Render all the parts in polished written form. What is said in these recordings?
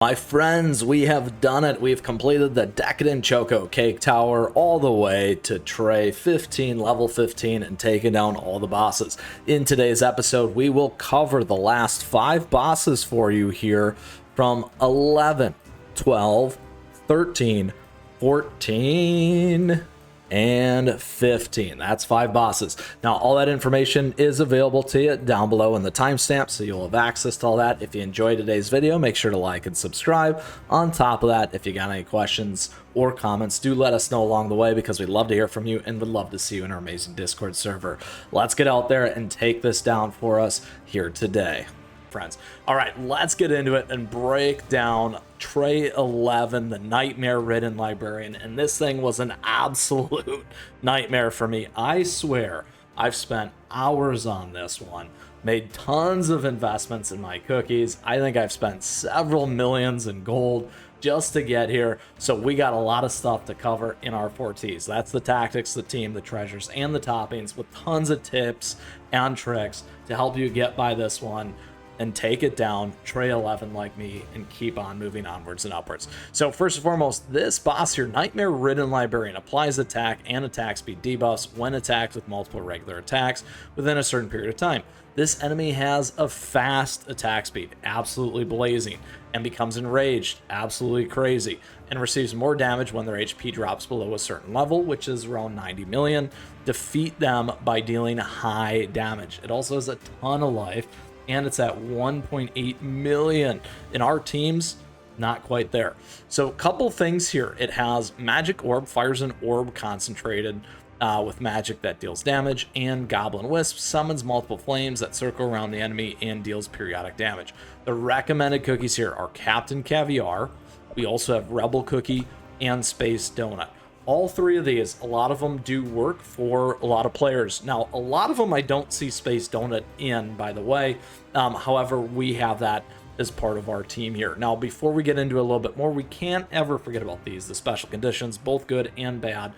My friends, we have done it. We've completed the Decadent Choco Cake Tower all the way to Tray 15, level 15, and taken down all the bosses. In today's episode, we will cover the last 5 bosses for you here from 11, 12, 13, 14, and 15. That's 5 bosses. Now, all that information is available to you down below in the timestamp, so you'll have access to all that. If you enjoyed today's video, make sure to like and subscribe. On top of that, if you got any questions or comments, do let us know along the way, because we'd love to hear from you and would love to see you in our amazing Discord server. Let's get out there and take this down for us here today, friends. All right, let's get into it and break down Tray 11, the Nightmare Ridden Librarian. And this thing was an absolute nightmare for me. I swear I've spent hours on this one, made tons of investments in my cookies. I think I've spent several millions in gold just to get here. So we got a lot of stuff to cover in our 4Ts. That's the tactics, the team, the treasures, and the toppings, with tons of tips and tricks to help you get by this one and take it down, Tray 11 like me, and keep on moving onwards and upwards. So first and foremost, this boss here, Nightmare Ridden Librarian, applies attack and attack speed debuffs when attacked with multiple regular attacks within a certain period of time. This enemy has a fast attack speed, absolutely blazing, and becomes enraged, absolutely crazy, and receives more damage when their HP drops below a certain level, which is around 90 million. Defeat them by dealing high damage. It also has a ton of life, and it's at 1.8 million. In our teams, not quite there. So a couple things here. It has Magic Orb, fires an orb concentrated with magic that deals damage, and Goblin Wisp summons multiple flames that circle around the enemy and deals periodic damage. The recommended cookies here are Captain Caviar. We also have Rebel Cookie and Space Donut. All 3 of these, a lot of them do work for a lot of players. Now, a lot of them I don't see Space Donut in, by the way. However, we have that as part of our team here. Now, before we get into it a little bit more, we can't ever forget about these, the special conditions, both good and bad.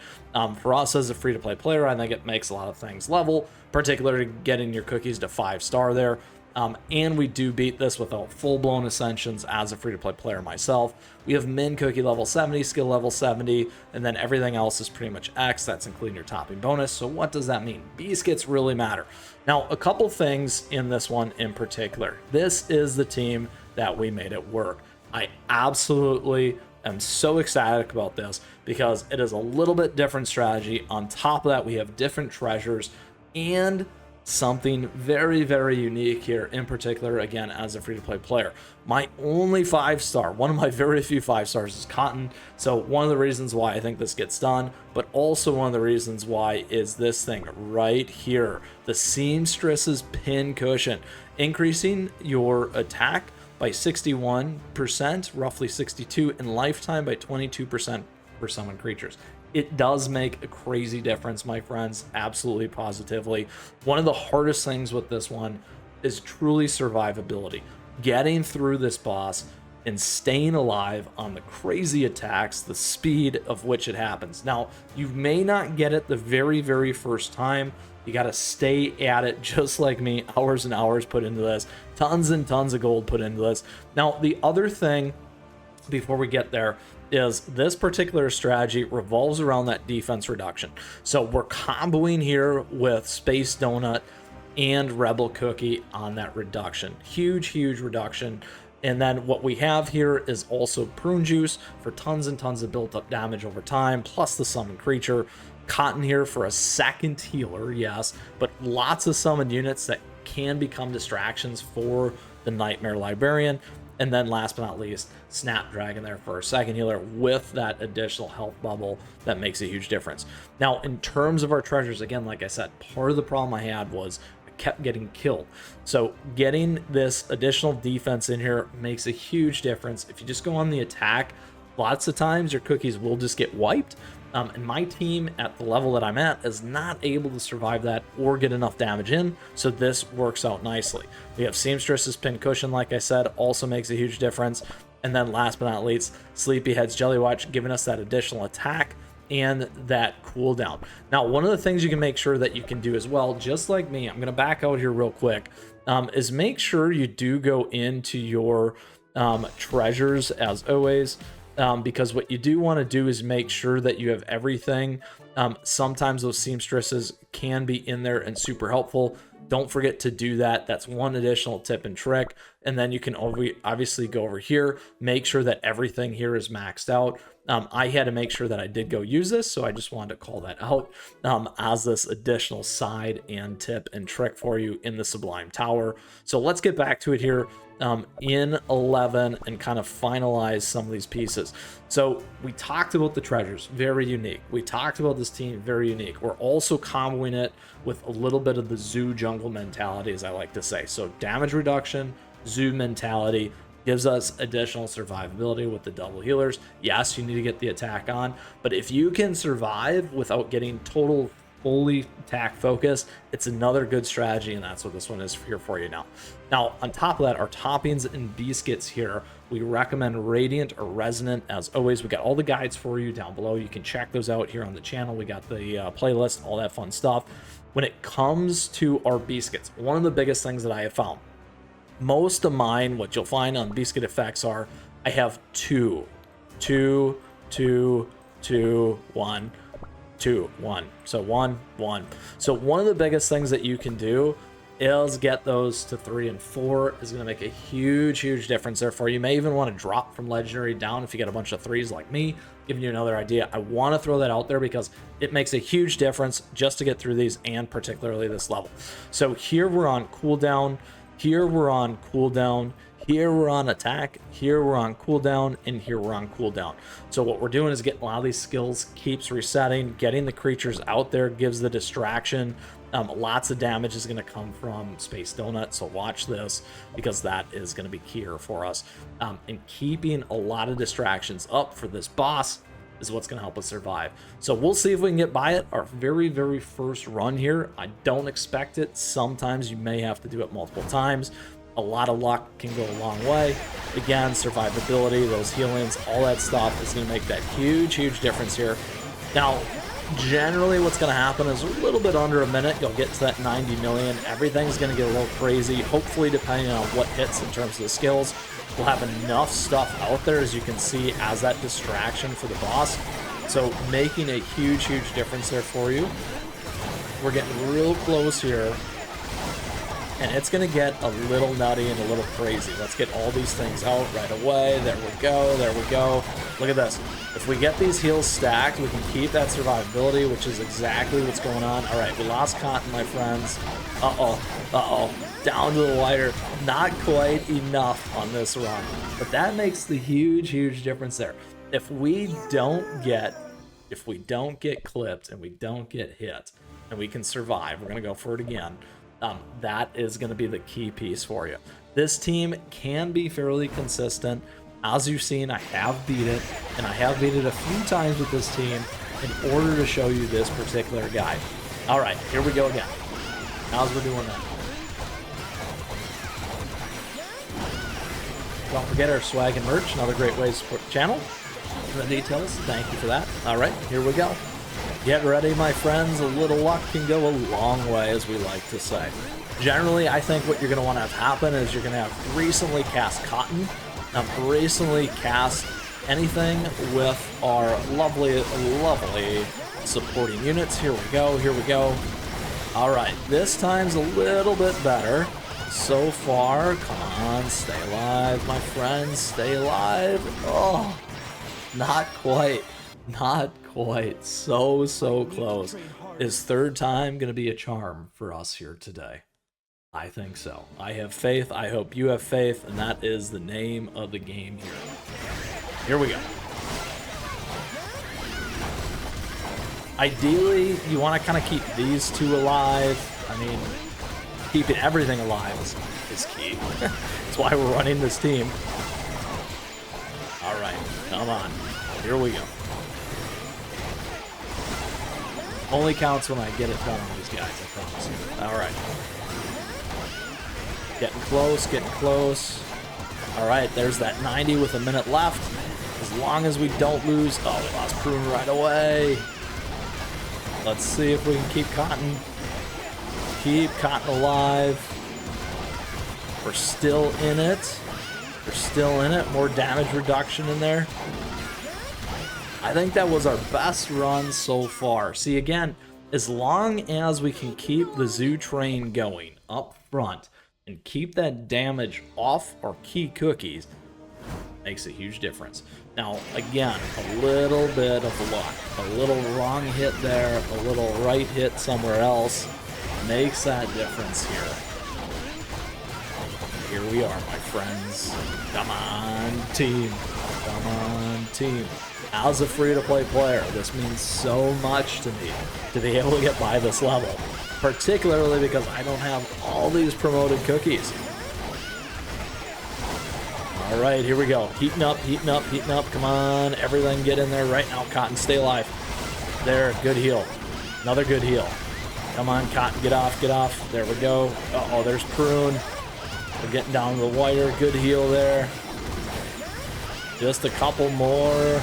For us as a free-to-play player, I think it makes a lot of things level, particularly getting your cookies to 5-star there. And we do beat this without full-blown ascensions as a free-to-play player myself. We have min cookie level 70, skill level 70, and then everything else is pretty much X. That's including your topping bonus. So what does that mean? Biscuits really matter. Now, a couple things in this one in particular. This is the team that we made it work. I absolutely am so ecstatic about this because it is a little bit different strategy. On top of that, we have different treasures and something very, very unique here, in particular, again, as a free-to-play player. My only 5-star, one of my very few 5-stars, is Cotton. So one of the reasons why I think this gets done, but also one of the reasons why, is this thing right here, the Seamstress's Pin Cushion, increasing your attack by 61%, roughly 62, and lifetime by 22% for summoned creatures. It does make a crazy difference, my friends, absolutely, positively. One of the hardest things with this one is truly survivability. Getting through this boss and staying alive on the crazy attacks, the speed of which it happens. Now, you may not get it the very, very first time. You got to stay at it, just like me. Hours and hours put into this. Tons and tons of gold put into this. Now, the other thing, before we get there, is this particular strategy revolves around that defense reduction. So we're comboing here with Space Donut and Rebel Cookie on that reduction. Huge, huge reduction. And then what we have here is also Prune Juice for tons and tons of built up damage over time, plus the summoned creature. Cotton here for a second healer, yes, but lots of summoned units that can become distractions for the Nightmare Librarian. And then last but not least, Snapdragon there for a second healer with that additional health bubble that makes a huge difference. Now, in terms of our treasures, again, like I said, part of the problem I had was I kept getting killed. So getting this additional defense in here makes a huge difference. If you just go on the attack, lots of times your cookies will just get wiped. And my team at the level that I'm at is not able to survive that or get enough damage in, so this works out nicely. We have Seamstress's Pin Cushion, like I said, also makes a huge difference. And then last but not least, Sleepyhead's Jelly Watch, giving us that additional attack and that cooldown. Now, one of the things you can make sure that you can do as well, just like me, I'm going to back out here real quick, is make sure you do go into your treasures as always, because what you do want to do is make sure that you have everything. Sometimes those seamstresses can be in there and super helpful. Don't forget to do that. That's one additional tip and trick. And then you can obviously go over here, make sure that everything here is maxed out. I had to make sure that I did go use this, so I just wanted to call that out as this additional side and tip and trick for you in the Sublime Tower. So let's get back to it here in 11 and kind of finalize some of these pieces. So we talked about the treasures, very unique. We talked about this team, very unique. We're also comboing it with a little bit of the zoo jungle mentality, as I like to say. So damage reduction, zoo mentality, gives us additional survivability with the double healers. Yes, you need to get the attack on, but if you can survive without getting total fully attack focused, it's another good strategy, and that's what this one is here for you now. Now, on top of that, our toppings and biscuits here, we recommend Radiant or Resonant. As always, we got all the guides for you down below. You can check those out here on the channel. We got the playlist, all that fun stuff. When it comes to our biscuits, one of the biggest things that I have found, most of mine, what you'll find on biscuit effects are, I have 2, 2, 2, 2, 1, 2, 1. So 1, 1. So one of the biggest things that you can do is get those to 3 and 4 is going to make a huge difference there for you. You may even want to drop from legendary down if you get a bunch of 3s like me, giving you another idea. I want to throw that out there because it makes a huge difference just to get through these, and particularly this level. So here we're on cooldown. Here we're on cooldown, here we're on attack, here we're on cooldown, and here we're on cooldown. So what we're doing is getting a lot of these skills, keeps resetting, getting the creatures out there gives the distraction. Lots of damage is going to come from Space Donut, so watch this because that is going to be key here for us. And keeping a lot of distractions up for this boss is what's going to help us survive. So we'll see if we can get by it. Our very first run here. I don't expect it. Sometimes you may have to do it multiple times. A lot of luck can go a long way. Again, survivability, those healings, all that stuff is going to make that huge difference here. Now, generally what's going to happen is a little bit under a minute, you'll get to that 90 million. Everything's going to get a little crazy, hopefully depending on what hits in terms of the skills. We'll have enough stuff out there, as you can see, as that distraction for the boss. So making a huge difference there for you. We're getting real close here, and it's going to get a little nutty and a little crazy. Let's get all these things out right away. There we go. Look at this. If we get these heals stacked, we can keep that survivability, which is exactly what's going on. All right, we lost Cotton, my friends. Uh-oh. Down to the wire. Not quite enough on this run, but that makes the huge difference there. If we don't get clipped and we don't get hit and we can survive, we're going to go for it again. That is going to be the key piece for you. This team can be fairly consistent. As you've seen, I have beat it, and I have beat it a few times with this team in order to show you this particular guide. All right, here we go again. How's we're doing that? Don't forget our swag and merch, another great way to support the channel. In the details, thank you for that. All right, here we go. Get ready, my friends. A little luck can go a long way, as we like to say. Generally, I think what you're going to want to have happen is you're going to have recently cast Cotton, recently cast anything with our lovely supporting units. Here we go. All right, this time's a little bit better so far. Come on, stay alive, my friends, stay alive. Oh, not quite. So close. Is third time gonna be a charm for us here today? I think so. I have faith. I hope you have faith, and that is the name of the game here. Here we go. Ideally, you want to kind of keep these two alive. I mean, keeping everything alive is key. That's why we're running this team. All right, come on. Here we go. Only counts when I get it done on these guys, I promise you. All right. Getting close. All right, there's that 90 with a minute left. As long as we don't lose... Oh, we lost Prune right away. Let's see if we can keep Cotton. Keep Cotton alive. We're still in it. We're still in it. More damage reduction in there. I think that was our best run so far. See, again, as long as we can keep the zoo train going up front and keep that damage off our key cookies, makes a huge difference. Now, again, a little bit of luck. A little wrong hit there, a little right hit somewhere else makes that difference here. Here we are, my friends. Come on, team. Come on, team. As a free-to-play player, this means so much to me to be able to get by this level, particularly because I don't have all these promoted cookies. All right, here we go. Heating up, heating up, heating up. Come on, everything get in there right now. Cotton, stay alive. There, good heal. Another good heal. Come on, Cotton, get off, get off. There we go. Uh-oh, there's Prune. We're getting down to the wire. Good heal there. Just a couple more.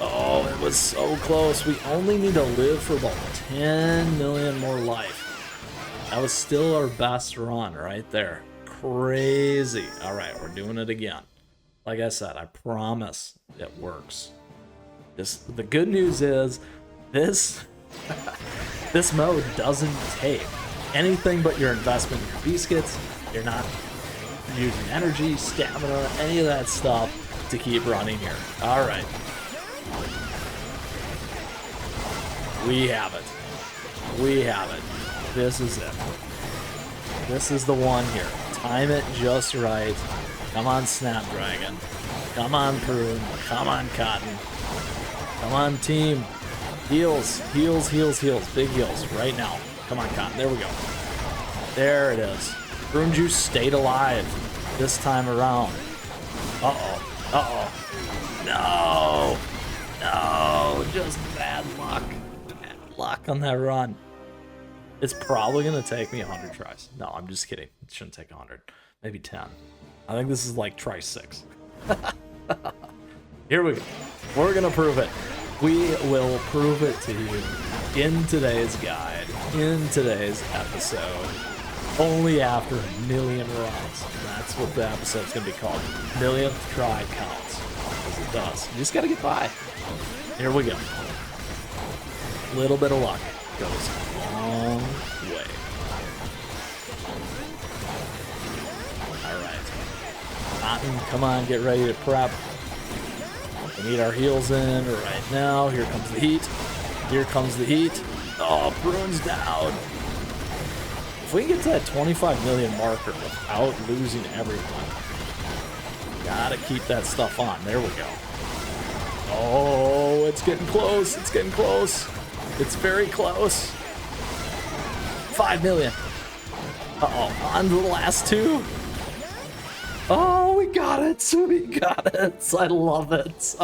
Oh, it was so close. We only need to live for about 10 million more life. That was still our best run right there. Crazy. All right, we're doing it again. Like I said, I promise it works. The good news is this this mode doesn't take anything but your investment in your biscuits. You're not using energy, stamina, any of that stuff to keep running here. All right. We have it. We have it. This is it. This is the one here. Time it just right. Come on, Snapdragon. Come on, Prune. Come on, Cotton. Come on, team. Heals, heals, heals, heals. Big heals right now. Come on, Cotton. There we go. There it is. Prune Juice stayed alive this time around. Uh-oh. Uh-oh. No. No. Just bad luck. Bad luck on that run. It's probably going to take me 100 tries. No, I'm just kidding. It shouldn't take 100. Maybe 10. I think this is like try 6. Here we go. We're going to prove it. We will prove it to you in today's guide, in today's episode. Only after a million runs. That's what the episode's going to be called. Millionth try counts. Because it does. You just got to get by. Here we go. Little bit of luck goes a long way. Alright. Cotton, come on, get ready to prep. We need our heals in right now. Here comes the heat. Here comes the heat. Oh, Prune's down. If we can get to that 25 million marker without losing everyone, gotta keep that stuff on. There we go. Oh, it's getting close. It's getting close. It's very close. 5 million. Uh-oh, on to the last 2. Oh, we got it. We got it. I love it.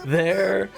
There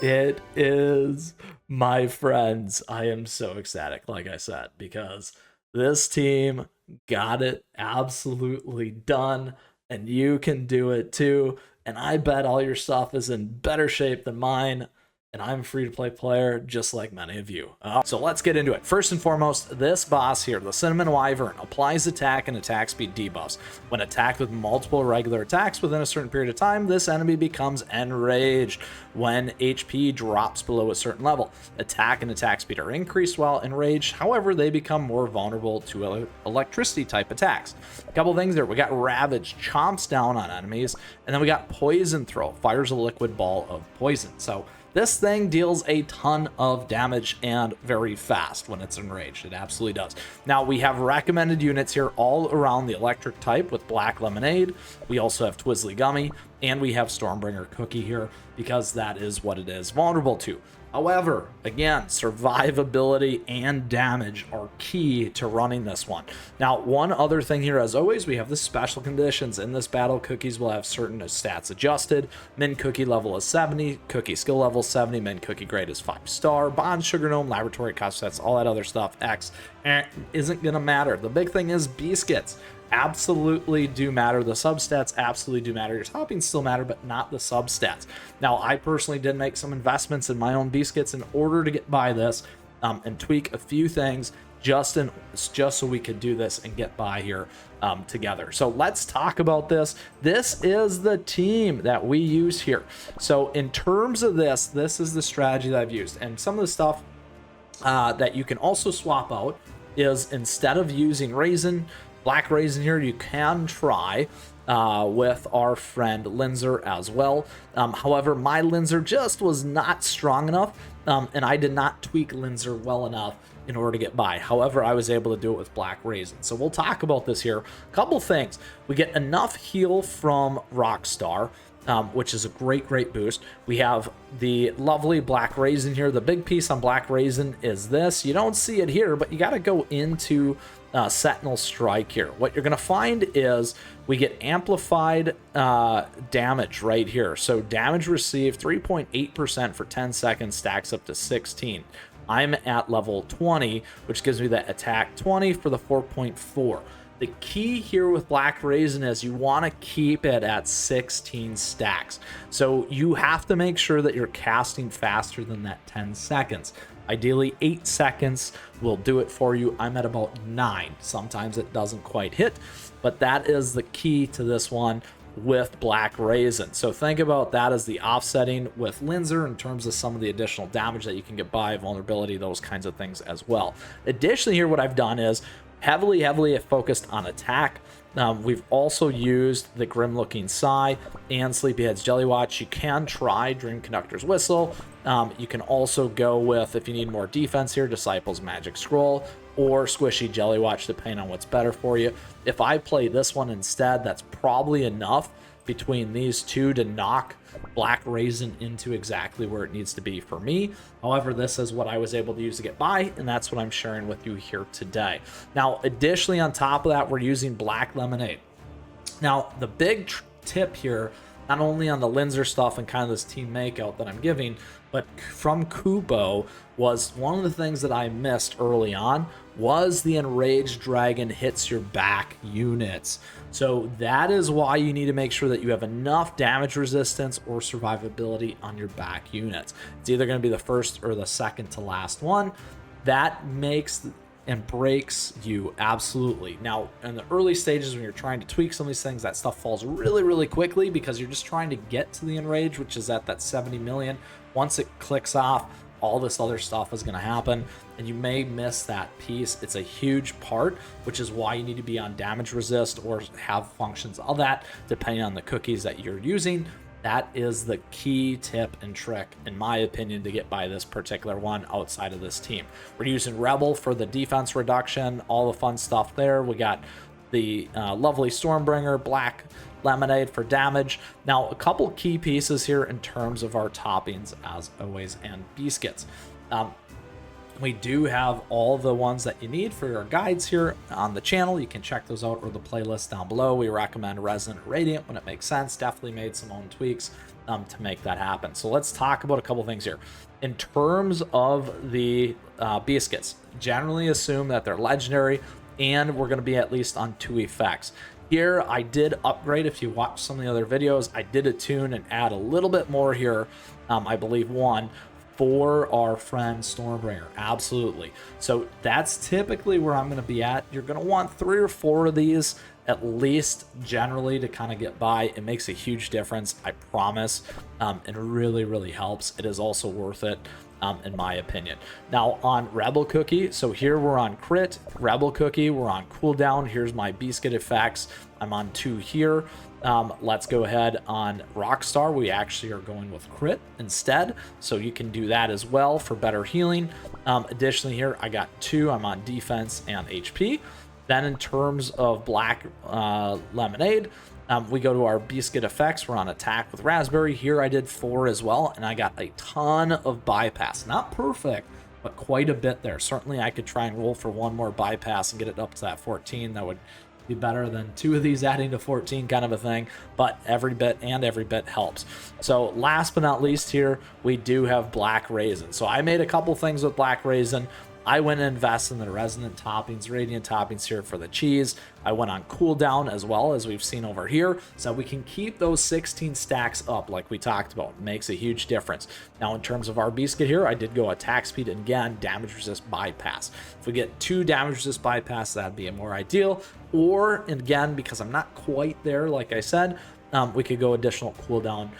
it is, my friends. I am so ecstatic, like I said, because this team got it absolutely done, and you can do it too. And I bet all your stuff is in better shape than mine. And I'm a free-to-play player, just like many of you. So let's get into it. First and foremost, this boss here, the Cinnamon Wyvern, applies attack and attack speed debuffs. When attacked with multiple regular attacks within a certain period of time, this enemy becomes enraged. When HP drops below a certain level, attack and attack speed are increased while enraged. However, they become more vulnerable to electricity-type attacks. A couple things there. We got Ravage, chomps down on enemies, and then we got Poison Throw, fires a liquid ball of poison. So this thing deals a ton of damage and very fast when it's enraged. It absolutely does. Now, we have recommended units here all around the electric type with Black Lemonade. We also have Twizzly Gummy, and we have Stormbringer Cookie here because that is what it is vulnerable to. However, again, survivability and damage are key to running this one. Now, one other thing here, as always, we have the special conditions. In this battle, cookies will have certain stats adjusted. Min cookie level is 70, cookie skill level 70, min cookie grade is 5-star, bond, sugar gnome, laboratory cost stats, all that other stuff, X, isn't gonna matter. The big thing is biscuits. Absolutely do matter. The substats absolutely do matter. Your toppings still matter, but not the substats. Now, I personally did make some investments in my own biscuits in order to get by this and tweak a few things just so we could do this and get by here together. So let's talk about this. This is the team that we use here. So in terms of this is the strategy that I've used, and some of the stuff that you can also swap out is, instead of using black raisin here, you can try with our friend Linzer as well. However, my Linzer just was not strong enough, and I did not tweak Linzer well enough in order to get by. However, I was able to do it with black raisin. So we'll talk about this here. A couple things. We get enough heal from Rockstar, which is a great boost. We have the lovely black raisin here. The big piece on black raisin is this. You don't see it here, but you got to go into Sentinel Strike here. What you're going to find is we get amplified damage right here. So damage received 3.8% for 10 seconds stacks up to 16. I'm at level 20, which gives me that attack 20 for the 4.4. The key here with black raisin is you want to keep it at 16 stacks. So you have to make sure that you're casting faster than that 10 seconds. Ideally 8 seconds will do it for you. I'm at about 9. Sometimes it doesn't quite hit, but that is the key to this one with black raisin. So think about that as the offsetting with Linzer in terms of some of the additional damage that you can get by, vulnerability, those kinds of things as well. Additionally here, what I've done is heavily focused on attack. We've also used the Grim Looking Sigh and Sleepyhead's Jelly Watch. You can try Dream Conductor's Whistle. You can also go with, if you need more defense here, Disciple's Magic Scroll or Squishy Jelly Watch, depending on what's better for you. If I play this one instead, that's probably enough between these two to knock black raisin into exactly where it needs to be for me. However, this is what I was able to use to get by, and that's what I'm sharing with you here today. Now, additionally, on top of that, we're using black lemonade. Now, the big tip here, not only on the Linzer stuff and kind of this team makeout that I'm giving, but from Kubo, was one of the things that I missed early on was the Enraged Dragon hits your back units. So that is why you need to make sure that you have enough damage resistance or survivability on your back units. It's either going to be the first or the second to last one. That makes and breaks you absolutely. Now, in the early stages when you're trying to tweak some of these things, that stuff falls really quickly because you're just trying to get to the Enrage, which is at that 70 million. Once it clicks off, all this other stuff is going to happen, and you may miss that piece. It's a huge part, which is why you need to be on damage resist or have functions of that, depending on the cookies that you're using. That is the key tip and trick, in my opinion, to get by this particular one outside of this team. We're using Rebel for the defense reduction, all the fun stuff there. We got the lovely Stormbringer, black lemonade for damage. Now, a couple key pieces here in terms of our toppings, as always, and biscuits. We do have all the ones that you need for your guides here on the channel. You can check those out or the playlist down below. We recommend Resonant Radiant when it makes sense. Definitely made some own tweaks to make that happen. So let's talk about a couple things here. In terms of the biscuits, generally assume that they're legendary, and we're going to be at least on 2 effects. Here, I did upgrade. If you watch some of the other videos, I did attune and add a little bit more here. I believe 1 for our friend Stormbringer. Absolutely. So that's typically where I'm going to be at. You're going to want 3 or 4 of these at least generally to kind of get by. It makes a huge difference, I promise. It really helps. It is also worth it. In my opinion. Now on Rebel Cookie, so here we're on crit. Rebel Cookie, we're on cooldown. Here's my biscuit effects. I'm on 2 here. Let's go ahead on Rockstar. We actually are going with crit instead, so you can do that as well for better healing. Additionally here, I got 2. I'm on defense and HP. Then in terms of black lemonade, we go to our biscuit effects. We're on attack with raspberry. Here I did 4 as well, and I got a ton of bypass. Not perfect, but quite a bit there. Certainly I could try and roll for 1 more bypass and get it up to that 14. That would be better than 2 of these adding to 14 kind of a thing, but every bit helps. So last but not least here, we do have black raisin. So I made a couple things with black raisin. I went and invested in the resonant toppings, radiant toppings here for the cheese. I went on cooldown as well, as we've seen over here, so we can keep those 16 stacks up like we talked about. It makes a huge difference. Now in terms of our biscuit here, I did go attack speed and again damage resist bypass. If we get 2 damage resist bypass, that'd be more ideal. Or again, because I'm not quite there, like I said, we could go additional cooldown.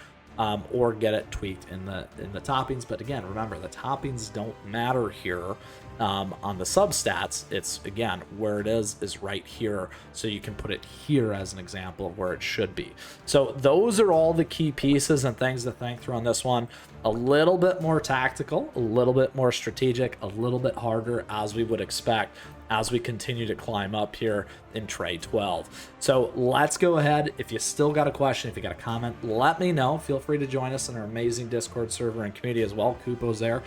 Or get it tweaked in the toppings. But again, remember, the toppings don't matter here on the substats. It's, again, where it is right here. So you can put it here as an example of where it should be. So those are all the key pieces and things to think through on this one. A little bit more tactical, a little bit more strategic, a little bit harder as we would expect as we continue to climb up here in Tray 12. So let's go ahead. If you still got a question, if you got a comment, let me know. Feel free to join us in our amazing Discord server and community as well. Kupo's there.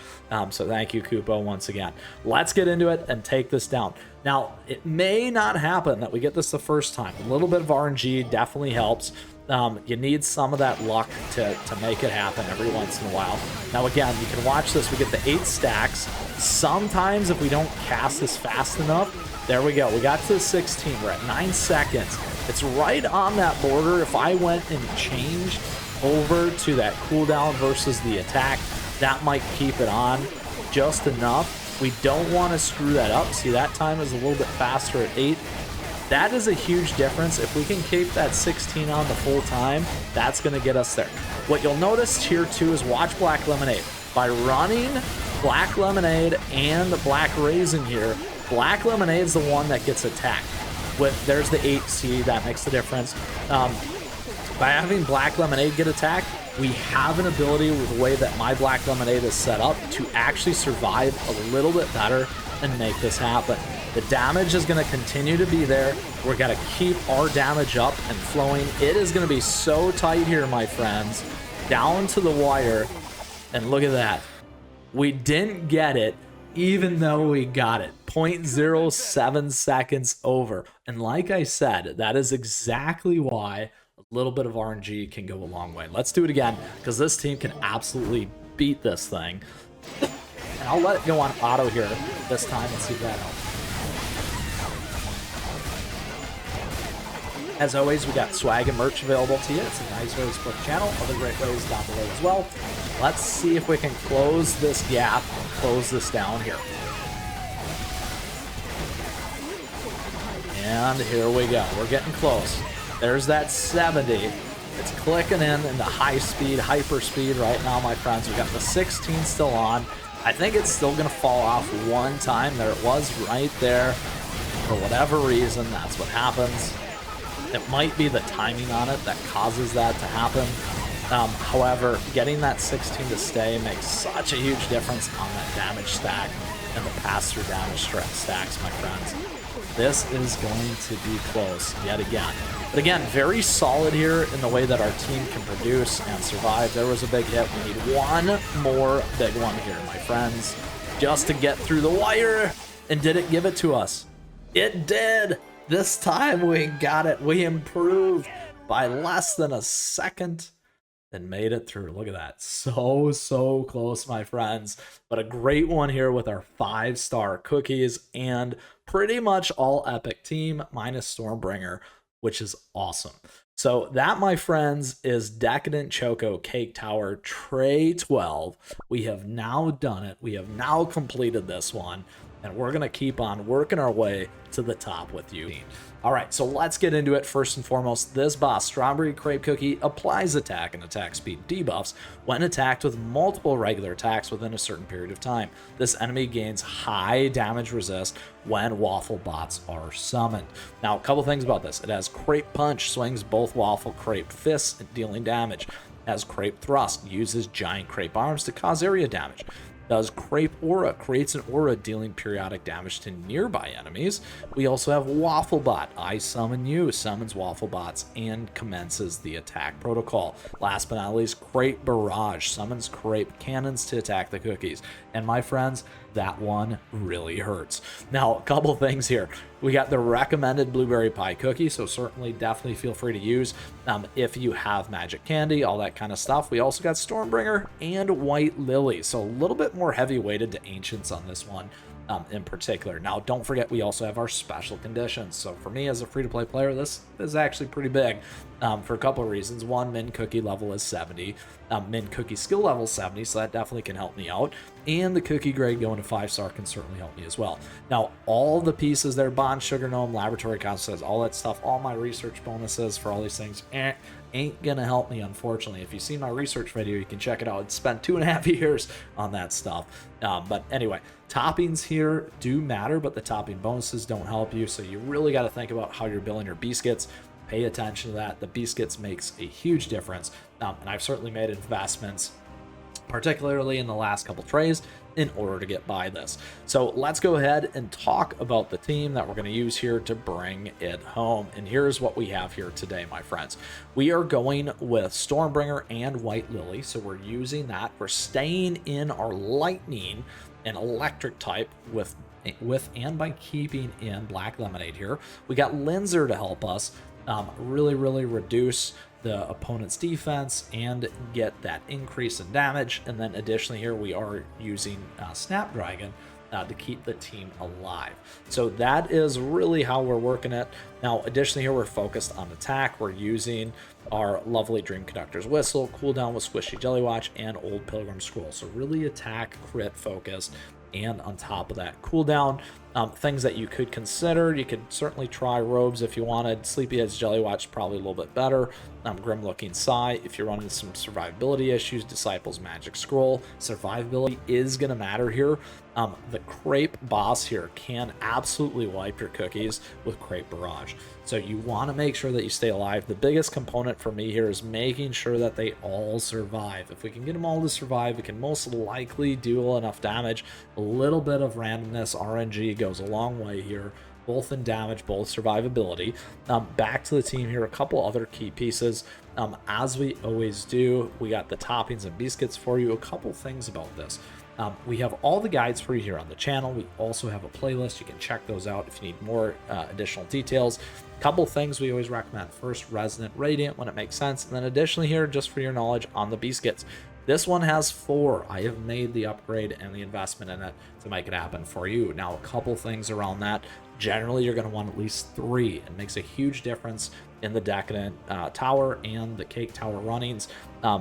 So thank you, Kupo, once again. Let's get into it and take this down. Now, it may not happen that we get this the first time. A little bit of RNG definitely helps. You need some of that luck to make it happen every once in a while. Now again, you can watch this. We get the 8 stacks. Sometimes if we don't cast this fast enough, there we go. We got to the 16. We're at 9 seconds. It's right on that border. If I went and changed over to that cooldown versus the attack, that might keep it on just enough. We don't want to screw that up. See, that time is a little bit faster at 8. That is a huge difference. If we can keep that 16 on the full time, that's going to get us there. What you'll notice here too is watch Black Lemonade. By running Black Lemonade and the Black Raisin here, Black Lemonade's the one that gets attacked. There's the 8C, that makes the difference. By having Black Lemonade get attacked, we have an ability with the way that my Black Lemonade is set up to actually survive a little bit better and make this happen. The damage is going to continue to be there. We're going to keep our damage up and flowing. It is going to be so tight here, my friends. Down to the wire. And look at that. We didn't get it, even though we got it. 0.07 seconds over. And like I said, that is exactly why a little bit of RNG can go a long way. Let's do it again, because this team can absolutely beat this thing. And I'll let it go on auto here this time and see if that helps. As always, we got swag and merch available to you. It's a nice way to support the channel. Other great ways down below as well. Let's see if we can close this gap, close this down here. And here we go. We're getting close. There's that 70. It's clicking in into high speed, hyper speed right now, my friends. We got the 16 still on. I think it's still going to fall off one time. There it was right there. For whatever reason, that's what happens. It might be the timing on it that causes that to happen. However, getting that 16 to stay makes such a huge difference on that damage stack and the pass-through damage stacks, my friends. This is going to be close yet again. But again, very solid here in the way that our team can produce and survive. There was a big hit. We need one more big one here, my friends, just to get through the wire. And did it give it to us? It did! This time we got it. We improved by less than a second and made it through. Look at that. So close, my friends. But a great one here with our 5-star cookies and pretty much all epic team minus Stormbringer, which is awesome. So that, my friends, is Decadent Choco Cake Tower Tray 12. We have now done it. We have now completed this one. And we're going to keep on working our way to the top with you. All right, so let's get into it. First and foremost, this boss, Strawberry Crepe Cookie, applies attack and attack speed debuffs when attacked with multiple regular attacks within a certain period of time. This enemy gains high damage resist when waffle bots are summoned. Now, a couple things about this. It has Crepe Punch, swings both waffle crepe fists, dealing damage. It has Crepe Thrust, uses giant crepe arms to cause area damage. Does Crepe Aura, creates an aura dealing periodic damage to nearby enemies. We also have Waffle Bot, I summon you, summons Waffle Bots and commences the attack protocol. Last but not least, Crepe Barrage, summons Crepe Cannons to attack the cookies. And my friends, that one really hurts. Now, a couple things here. We got the recommended blueberry pie cookie, so certainly definitely feel free to use if you have magic candy, all that kind of stuff. We also got Stormbringer and White Lily, so a little bit more heavy weighted to ancients on this one. in particular. Now, don't forget, we also have our special conditions. So for me as a free-to-play player, this is actually pretty big for a couple of reasons. One, min cookie level is 70, min cookie skill level is 70, so that definitely can help me out. And the cookie grade going to 5-star can certainly help me as well. Now, all the pieces there, bond, sugar gnome, laboratory concepts, all that stuff, all my research bonuses for all these things, ain't gonna help me, unfortunately. If you see my research video, you can check it out. It's spent 2.5 years on that stuff. But anyway, toppings here do matter, but the topping bonuses don't help you. So you really got to think about how you're building your biscuits. Pay attention to that. The biscuits makes a huge difference. And I've certainly made investments, particularly in the last couple trays, in order to get by this. So let's go ahead and talk about the team that we're going to use here to bring it home. And here's what we have here today, my friends. We are going with Stormbringer and White Lily. So we're using that. We're staying in our lightning and electric type with and by keeping in Black Lemonade here. We got Linzer to help us really reduce the opponent's defense and get that increase in damage. And then additionally here we are using Snapdragon to keep the team alive. So that is really how we're working it. Now additionally here we're focused on attack. We're using our lovely Dream Conductor's Whistle, cooldown with Squishy Jelly Watch, and Old Pilgrim Scroll. So really attack crit focused. And on top of that, cooldown, things that you could consider, you could certainly try robes if you wanted. Sleepyhead's Jelly Watch probably a little bit better. Grim Looking Sigh if you're running some survivability issues. Disciples Magic Scroll. Survivability is going to matter here. The Crepe boss here can absolutely wipe your cookies with Crepe Barrage. So you want to make sure that you stay alive. The biggest component for me here is making sure that they all survive. If we can get them all to survive, we can most likely do enough damage. A little bit of randomness, RNG, goes a long way here, both in damage, both survivability. Back to the team here, a couple other key pieces. As we always do, we got the toppings and biscuits for you. A couple things about this. We have all the guides for you here on the channel. We also have a playlist. You can check those out if you need more additional details. Couple things we always recommend. First, Resonant Radiant when it makes sense. And then additionally here, just for your knowledge, on the biscuits. This one has 4. I have made the upgrade and the investment in it to make it happen for you. Now, a couple things around that. Generally, you're going to want at least 3. It makes a huge difference in the Decadent Tower and the Cake Tower runnings.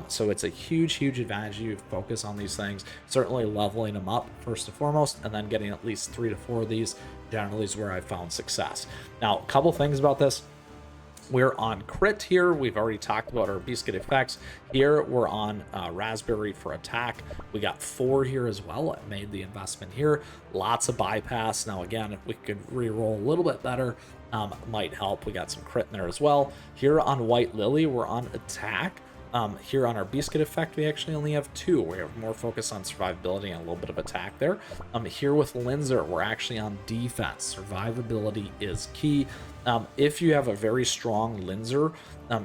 So it's a huge advantage. You focus on these things. Certainly leveling them up first and foremost, and then getting at least 3 to 4 of these generally is where I found success. Now, a couple things about this. We're on crit here. We've already talked about our biscuit effects. Here we're on raspberry for attack. We got 4 here as well. I made the investment here. Lots of bypass. Now again, if we could re-roll a little bit better, might help. We got some crit in there as well. Here on White Lily, we're on attack. Here on our biscuit effect, we actually only have 2. We have more focus on survivability and a little bit of attack there. Here with Linzer, we're actually on defense. Survivability is key. If you have a very strong Linzer,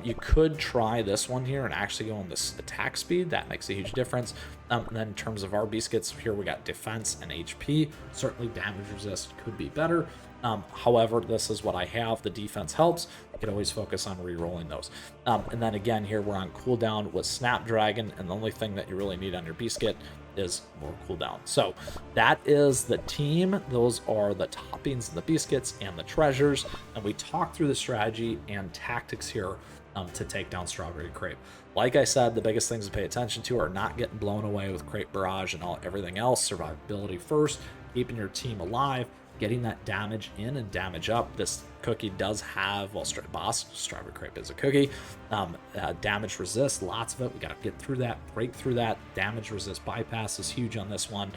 you could try this one here and actually go on this attack speed. That makes a huge difference. And then in terms of our biscuits, here we got defense and HP. Certainly damage resist could be better. However, this is what I have. The defense helps. You can always focus on re-rolling those. And then again, here we're on cooldown with Snapdragon, and the only thing that you really need on your biscuit is more cooldown. So that is the team. Those are the toppings and the biscuits and the treasures. And we talked through the strategy and tactics here to take down Strawberry Crepe. Like I said, the biggest things to pay attention to are not getting blown away with Crepe Barrage and everything else. Survivability first, keeping your team alive, getting that damage in and damage up. This cookie does have, well, Strawberry Crepe is a cookie. Damage resist, lots of it. We got to get through that, break through that. Damage resist bypass is huge on this one.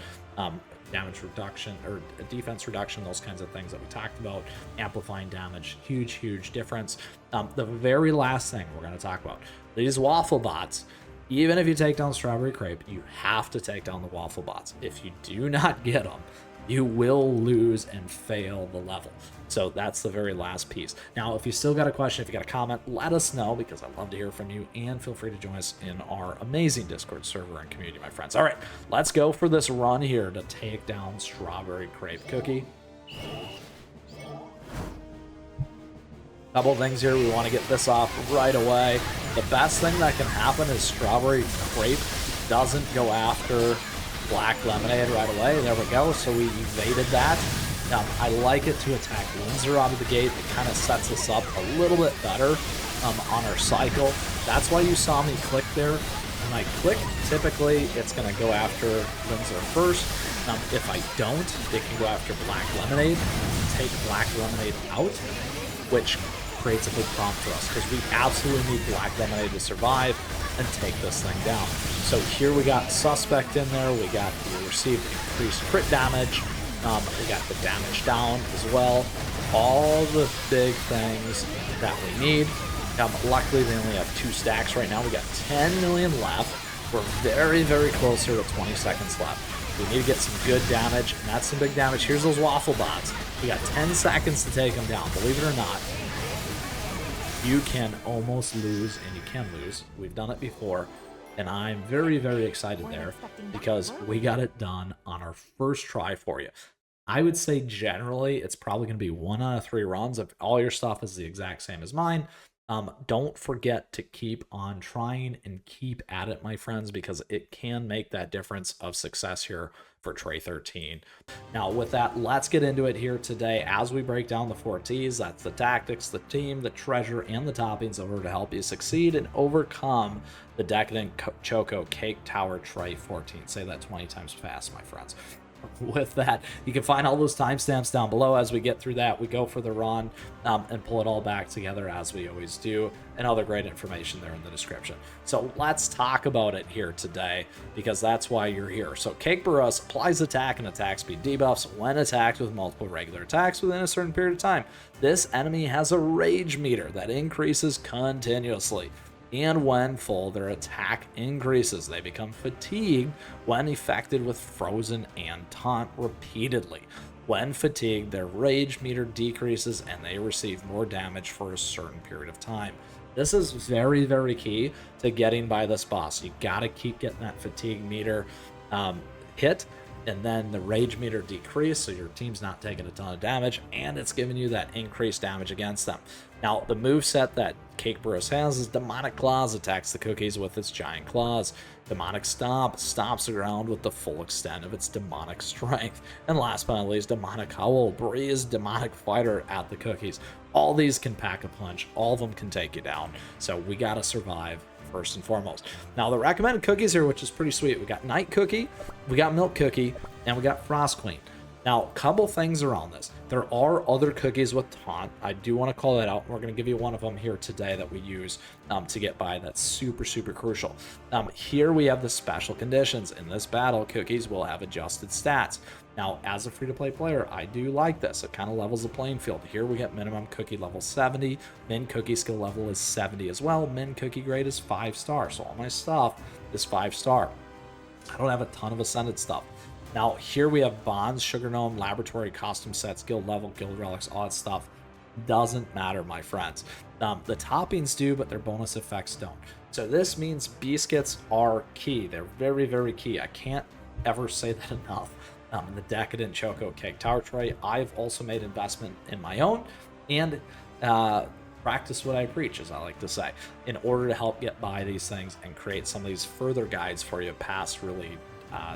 Damage reduction or defense reduction, those kinds of things that we talked about. Amplifying damage, huge difference. The very last thing we're going to talk about, these waffle bots. Even if you take down Strawberry Crepe, you have to take down the waffle bots. If you do not get them, you will lose and fail the level. So that's the very last piece. Now, if you still got a question, if you got a comment, let us know, because I'd love to hear from you, and feel free to join us in our amazing Discord server and community, my friends. All right, let's go for this run here to take down Strawberry Crepe Cookie. Couple things here, we want to get this off right away. The best thing that can happen is Strawberry Crepe doesn't go after Black Lemonade right away. There we go. So we evaded that. I like it to attack Linzer out of the gate. It kind of sets us up a little bit better on our cycle. That's why you saw me click there. When I click, typically it's going to go after Linzer first. If I don't, it can go after Black Lemonade, take Black Lemonade out, which creates a big problem for us because we absolutely need Black Lemonade to survive and take this thing down. So here we got Suspect in there. We received increased crit damage. We got the damage down as well. All the big things that we need. Luckily, they only have 2 stacks right now. We got 10 million left. We're very, very close here to 20 seconds left. We need to get some good damage, and that's some big damage. Here's those waffle bots. We got 10 seconds to take them down. Believe it or not, you can almost lose, and you can lose. We've done it before, and I'm very, very excited there because we got it done on our first try for you. I would say generally it's probably going to be 1 out of 3 runs if all your stuff is the exact same as mine. Don't forget to keep on trying and keep at it, my friends, because it can make that difference of success here for Tray 13. Now, with that, let's get into it here today as we break down the 4 T's. That's the tactics, the team, the treasure, and the toppings over to help you succeed and overcome the Decadent Choco Cake Tower Tray 14. Say that 20 times fast, my friends. With that, you can find all those timestamps down below. As we get through that, we go for the run and pull it all back together as we always do, and other great information there in the description. So let's talk about it here today because that's why you're here. So Cake Burros applies attack and attack speed debuffs when attacked with multiple regular attacks within a certain period of time. This enemy has a rage meter that increases continuously. And when full, their attack increases. They become fatigued when affected with frozen and taunt repeatedly. When fatigued, their rage meter decreases and they receive more damage for a certain period of time. This is very, very key to getting by this boss. You gotta keep getting that fatigue meter hit, and then the rage meter decrease, so your team's not taking a ton of damage, and it's giving you that increased damage against them. Now, the moveset that Cake Burros has is Demonic Claws, attacks the cookies with its giant claws. Demonic Stomp stomps the ground with the full extent of its demonic strength. And last but not least, Demonic Howl breathes Demonic Fighter at the cookies. All these can pack a punch. All of them can take you down. So we gotta survive first and foremost. Now, the recommended cookies here, which is pretty sweet. We got Night Cookie, we got Milk Cookie, and we got Frost Queen. Now, a couple things around this. There are other cookies with taunt. I do want to call that out. We're going to give you one of them here today that we use to get by. That's super, super crucial. Here we have the special conditions. In this battle, cookies will have adjusted stats. Now, as a free-to-play player, I do like this. It kind of levels the playing field. Here we get minimum cookie level 70. Min cookie skill level is 70 as well. Min cookie grade is 5-star. So all my stuff is 5-star. I don't have a ton of ascended stuff. Now, here we have bonds, sugar gnome, laboratory, costume sets, guild level, guild relics, all that stuff. Doesn't matter, my friends. The toppings do, but their bonus effects don't. So this means biscuits are key. They're very, very key. I can't ever say that enough. The Decadent Choco Cake Tower Tray, I've also made investment in my own and practice what I preach, as I like to say, in order to help get by these things and create some of these further guides for you past really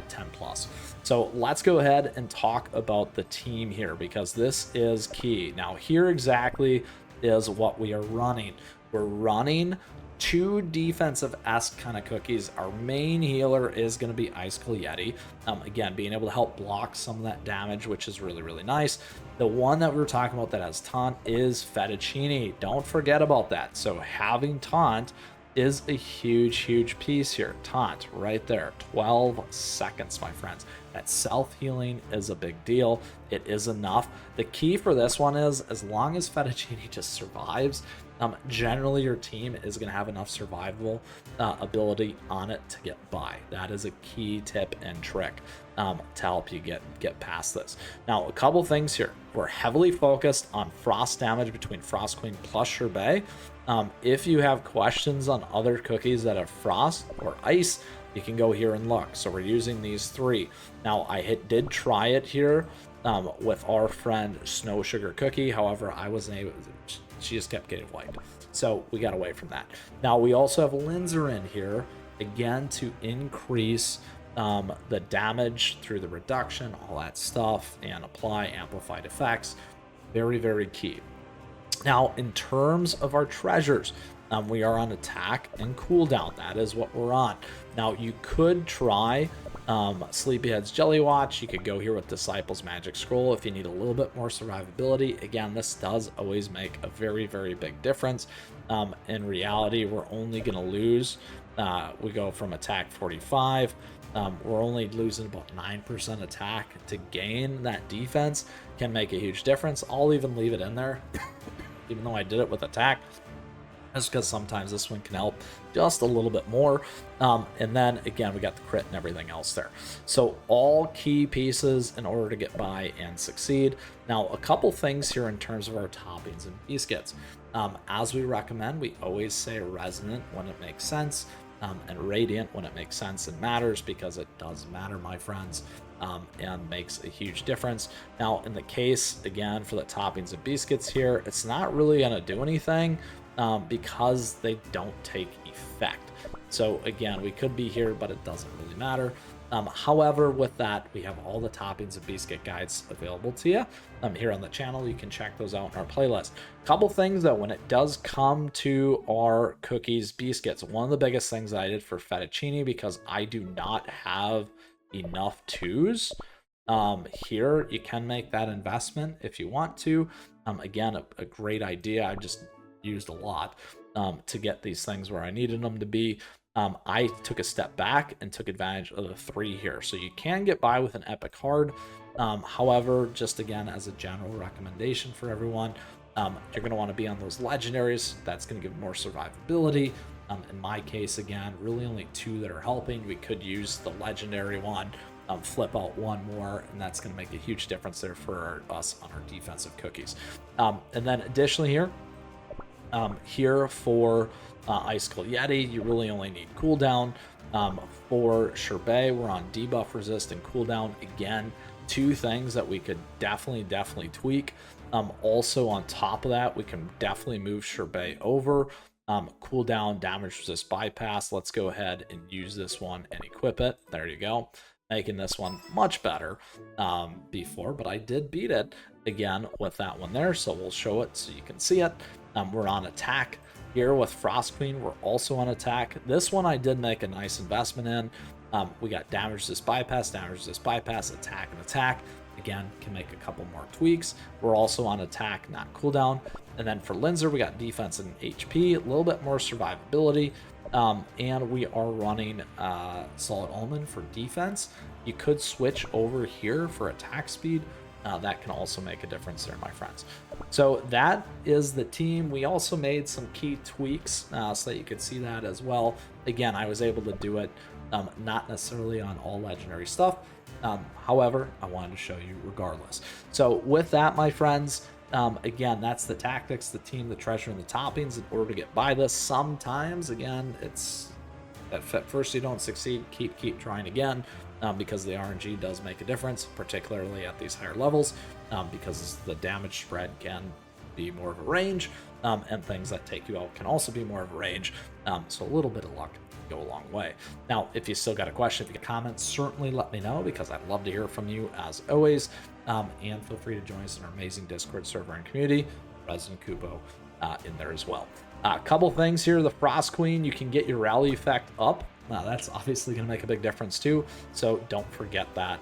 10 plus. So let's go ahead and talk about the team here because this is key. Now, here exactly is what we are running. We're running 2 defensive-esque kind of cookies. Our main healer is going to be Icicle Yeti. Again, being able to help block some of that damage, which is really, really nice. The one that we were talking about that has taunt is Fettuccine. Don't forget about that. So having taunt is a huge, huge piece here. Taunt right there, 12 seconds, my friends. That self-healing is a big deal. It is enough. The key for this one is, as long as Fettuccine just survives, generally your team is going to have enough survivable ability on it to get by. That is a key tip and trick to help you get past this. Now, a couple things here. We're heavily focused on frost damage between Frost Queen plus Sherbet. If you have questions on other cookies that have frost or ice, you can go here and look. So we're using these 3. Now, I did try it here with our friend Snow Sugar Cookie. However, I wasn't able to, she just kept getting wiped. So we got away from that. Now, we also have Linzer in here, again, to increase the damage through the reduction, all that stuff, and apply amplified effects. Very, very key. Now, in terms of our treasures, we are on attack and cooldown. That is what we're on. Now, you could try Sleepyhead's Jelly Watch. You could go here with Disciple's Magic Scroll if you need a little bit more survivability. Again, this does always make a very, very big difference. In reality, we're only going to lose. We go from attack 45. We're only losing about 9% attack to gain that defense. Can make a huge difference. I'll even leave it in there, even though I did it with attack. That's because sometimes this one can help just a little bit more. And then again, we got the crit and everything else there. So all key pieces in order to get by and succeed. Now, a couple things here in terms of our toppings and biscuits. As we recommend, we always say resonant when it makes sense, and radiant when it makes sense and matters, because it does matter, my friends, and makes a huge difference. Now, in the case, again, for the toppings and biscuits here, it's not really going to do anything, because they don't take effect. So again, we could be here, but it doesn't really matter. However, with that, we have all the toppings and biscuit guides available to you here on the channel. You can check those out in our playlist. Couple things though, when it does come to our cookies, biscuits, one of the biggest things I did for fettuccine, because I do not have enough twos. Here you can make that investment if you want to. Again, a great idea. I just used a lot to get these things where I needed them to be. I took a step back and took advantage of the 3 here. So you can get by with an epic card. However, just again, as a general recommendation for everyone, you're going to want to be on those legendaries. That's going to give more survivability. In my case, again, really only 2 that are helping. We could use the legendary one, flip out 1 more, and that's going to make a huge difference there for us on our defensive cookies. And then additionally here for Icicle Yeti, you really only need cooldown. For Sherbet, we're on debuff resist and cooldown. Again, 2 things that we could definitely tweak. Also on top of that, we can definitely move Sherbet over. Cooldown, damage resist, bypass. Let's go ahead and use this one and equip it. There you go. Making this one much better before, but I did beat it again with that one there. So we'll show it so you can see it. We're on attack here with Frost Queen. We're also on attack. This one I did make a nice investment in. We got damage resist, bypass, attack, and attack. Again, can make a couple more tweaks. We're also on attack, not cooldown. And then for Linzer, we got defense and HP, a little bit more survivability. And we are running Solid Omen for defense. You could switch over here for attack speed. That can also make a difference there, my friends. So that is the team. We also made some key tweaks so that you could see that as well. Again, I was able to do it not necessarily on all legendary stuff. However, I wanted to show you regardless. So with that, my friends, again, that's the tactics, the team, the treasure, and the toppings in order to get by this. Sometimes, again, it's at first you don't succeed, keep trying again, because the RNG does make a difference, particularly at these higher levels, because the damage spread can be more of a range, and things that take you out can also be more of a range. So a little bit of luck can go a long way. Now, if you still got a question, if you got comments, certainly let me know, because I'd love to hear from you as always. And feel free to join us in our amazing Discord server and community. Resident Kubo in there as well. A couple things here. The Frost Queen, you can get your rally effect up. That's obviously going to make a big difference too, so don't forget that.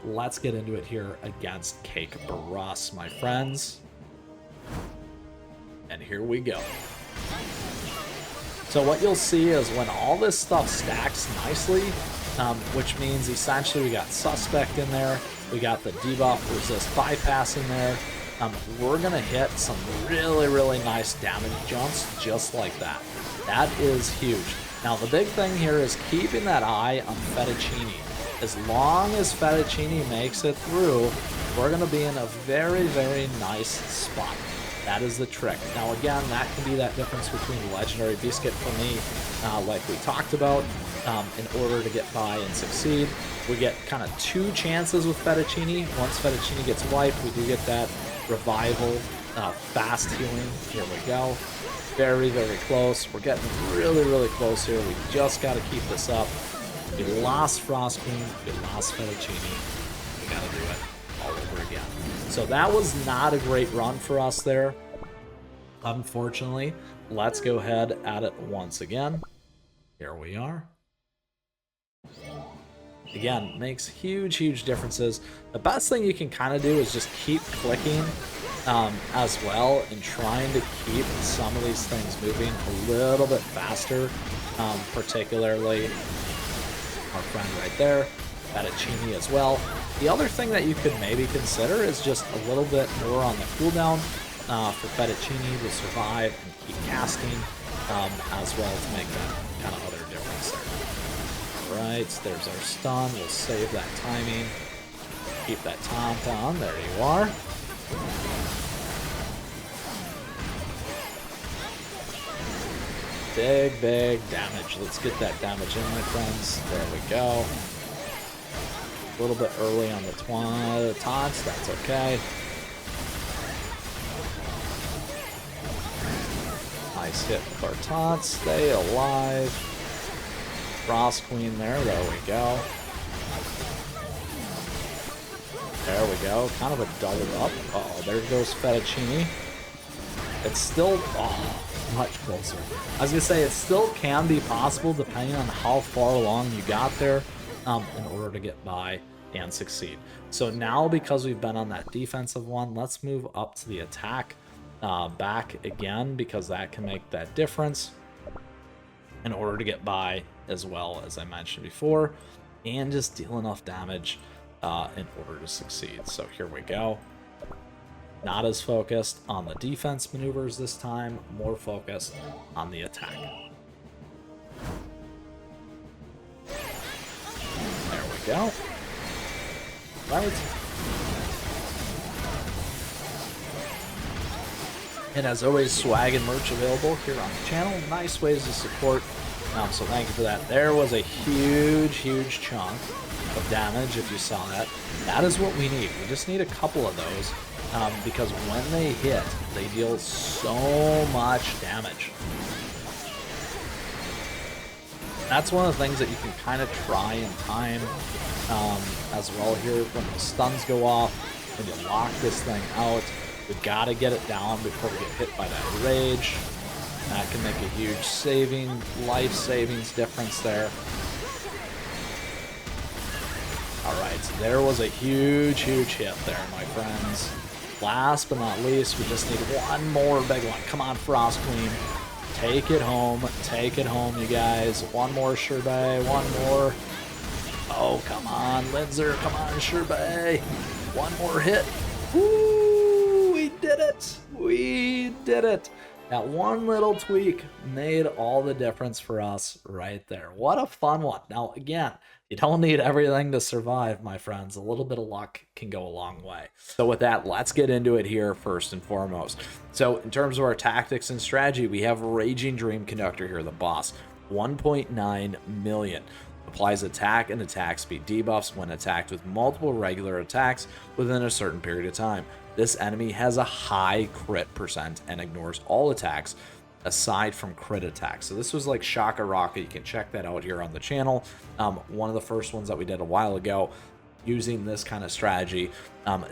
Let's get into it here against Cake Barras, my friends. And here we go. So what you'll see is when all this stuff stacks nicely, which means essentially we got Suspect in there, we got the debuff resist bypass in there, we're going to hit some really nice damage jumps just like that. That is huge. Now the big thing here is keeping that eye on Fettuccine. As long as Fettuccine makes it through, we're going to be in a very nice spot. That is the trick. Now again, that can be that difference between Legendary Biscuit for me, like we talked about, in order to get by and succeed. We get kind of 2 chances with Fettuccine. Once Fettuccine gets wiped, we do get that revival, fast healing. Here we go. Very close. We're getting really close here. We just got to keep this up. We lost Frost Queen, we lost Fettuccine. We gotta do it all over again. So that was not a great run for us there, unfortunately. Let's go ahead at it once again. Here we are. Again, makes huge differences. The best thing you can kind of do is just keep clicking as well and trying to keep some of these things moving a little bit faster, particularly our friend right there, Fettuccine as well. The other thing that you could maybe consider is just a little bit more on the cooldown for Fettuccine to survive and keep casting as well to make that kind of other difference there. Alright, there's our stun. We'll save that timing. Keep that taunt on. There you are. Big damage. Let's get that damage in, my friends. There we go. A little bit early on the taunts. That's okay. Nice hit with our taunts. Stay alive. Frost Queen there. There we go. There we go. Kind of a double up. Uh-oh, there goes Fettuccine. It's still... Oh, much closer. I was going to say, it still can be possible depending on how far along you got there in order to get by and succeed. So now, because we've been on that defensive one, let's move up to the attack back again, because that can make that difference in order to get by as well, as I mentioned before, and just deal enough damage in order to succeed. So here we go. Not as focused on the defense maneuvers this time, more focused on the attack. There we go. Right. And as always, swag and merch available here on the channel. Nice ways to support. So thank you for that. There was a huge chunk of damage, if you saw that. That is what we need. We just need a couple of those. Because when they hit, they deal so much damage. That's one of the things that you can kind of try and time as well here. When the stuns go off, when you lock this thing out, we gotta get it down before we get hit by that rage. That can make a huge life savings difference there. Alright, so there was a huge hit there, my friends. Last but not least, we just need one more big one. Come on, Frost Queen. Take it home, you guys. One more, Sherbet, one more. Oh, come on, Linzer, come on, Sherbet. One more hit. Woo, we did it. We did it. That one little tweak made all the difference for us right there. What a fun one. Now, again, you don't need everything to survive, my friends. A little bit of luck can go a long way. So with that, let's get into it here first and foremost. So in terms of our tactics and strategy, we have Raging Dream Conductor here, the boss. 1.9 million. Applies attack and attack speed debuffs when attacked with multiple regular attacks within a certain period of time. This enemy has a high crit percent and ignores all attacks aside from crit attacks. So this was like Shaka Raka. You can check that out here on the channel. One of the first ones that we did a while ago using this kind of strategy.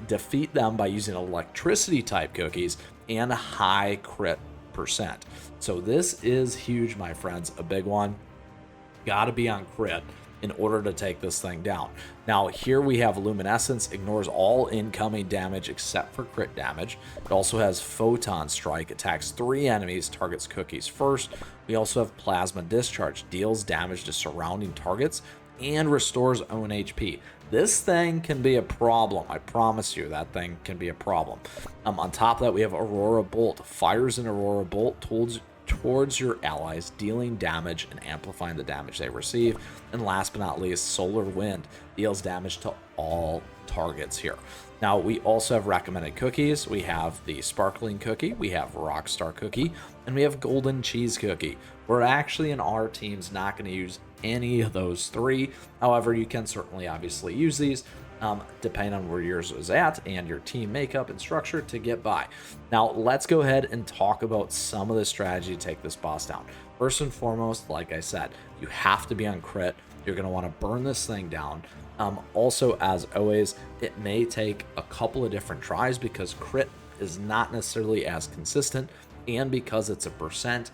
Defeat them by using electricity type cookies and a high crit percent. So this is huge, my friends. A big one. Gotta be on crit in order to take this thing down. Now here we have Luminescence, ignores all incoming damage except for crit damage. It also has Photon Strike, attacks 3 enemies, targets cookies first. We also have Plasma Discharge, deals damage to surrounding targets and restores own HP. This thing can be a problem. I promise you that thing can be a problem. On top of that, we have Aurora Bolt, fires an Aurora Bolt towards your allies, dealing damage and amplifying the damage they receive. And last but not least, Solar Wind deals damage to all targets here. Now we also have recommended cookies. We have the Sparkling Cookie, we have Rockstar Cookie, and we have Golden Cheese Cookie. We're actually in our teams not going to use any of those 3. However, you can certainly obviously use these depending on where yours is at and your team makeup and structure to get by. Now, let's go ahead and talk about some of the strategy to take this boss down. First and foremost, like I said, you have to be on crit. You're going to want to burn this thing down. Also, as always, it may take a couple of different tries because crit is not necessarily as consistent, and because it's a percent,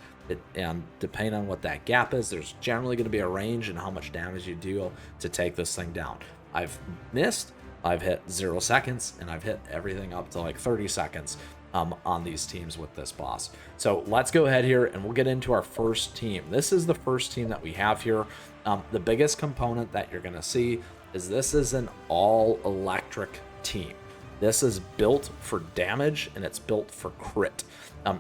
and depending on what that gap is, there's generally going to be a range in how much damage you deal to take this thing down. I've missed, I've hit 0 seconds, and I've hit everything up to like 30 seconds on these teams with this boss. So let's go ahead here and we'll get into our first team. This is the first team that we have here. The biggest component that you're going to see is this is an all electric team. This is built for damage and it's built for crit.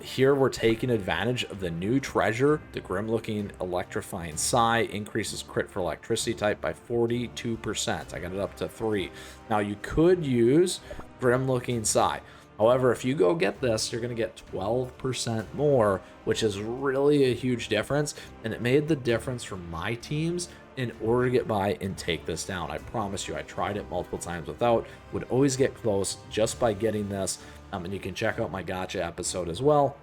Here we're taking advantage of the new treasure, the grim looking electrifying sigh, increases crit for electricity type by 42%. I got it up to 3. Now you could use grim looking sigh. However, if you go get this, you're going to get 12% more, which is really a huge difference. And it made the difference for my teams in order to get by and take this down. I promise you, I tried it multiple times without, would always get close just by getting this. And you can check out my gotcha episode as well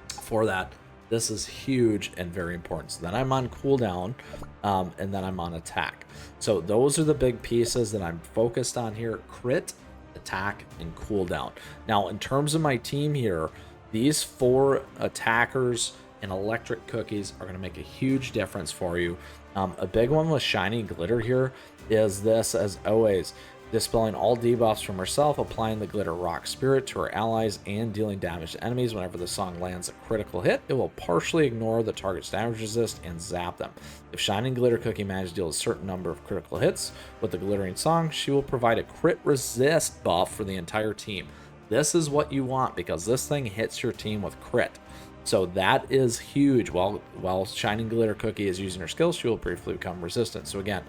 for that. This is huge and very important. So then I'm on cooldown, and then I'm on attack. So those are the big pieces that I'm focused on here: crit, attack, and cooldown. Now, in terms of my team here, these 4 attackers and electric cookies are going to make a huge difference for you. A big one with shiny glitter here is this, as always, dispelling all debuffs from herself, applying the glitter rock spirit to her allies, and dealing damage to enemies. Whenever the song lands a critical hit, it will partially ignore the target's damage resist and zap them. If Shining Glitter Cookie manages to deal a certain number of critical hits with the glittering song, she will provide a crit resist buff for the entire team. This is what you want because this thing hits your team with crit. So that is huge. While Shining Glitter Cookie is using her skills, she will briefly become resistant. So again,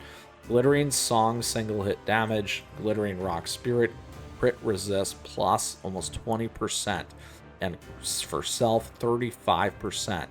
Glittering Song single hit damage, Glittering Rock Spirit, crit resist plus almost 20%, and for self 35%,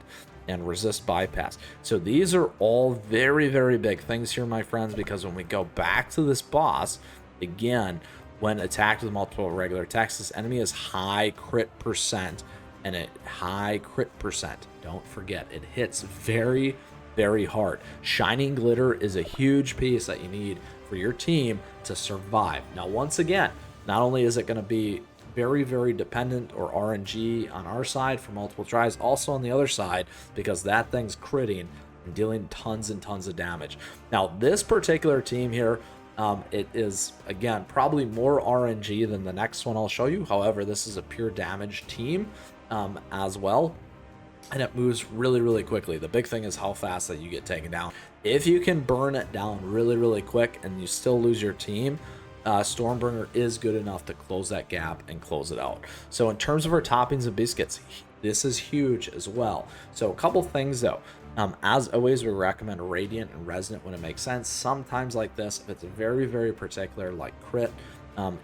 and resist bypass. So these are all very, very big things here, my friends, because when we go back to this boss, again, when attacked with multiple regular attacks, this enemy is high crit percent, and a high crit percent. Don't forget, it hits very, very hard. Shining Glitter is a huge piece that you need for your team to survive. Now, once again, not only is it going to be very, very dependent or RNG on our side for multiple tries, also on the other side, because that thing's critting and dealing tons and tons of damage. Now, this particular team here, it is, again, probably more RNG than the next one I'll show you. However, this is a pure damage team as well, and it moves really, really quickly. The big thing is how fast that you get taken down. If you can burn it down really, really quick and you still lose your team, Stormbringer is good enough to close that gap and close it out. So in terms of our toppings and biscuits, this is huge as well. So a couple things though. As always, we recommend Radiant and Resonant when it makes sense. Sometimes like this, if it's very, very particular, like crit,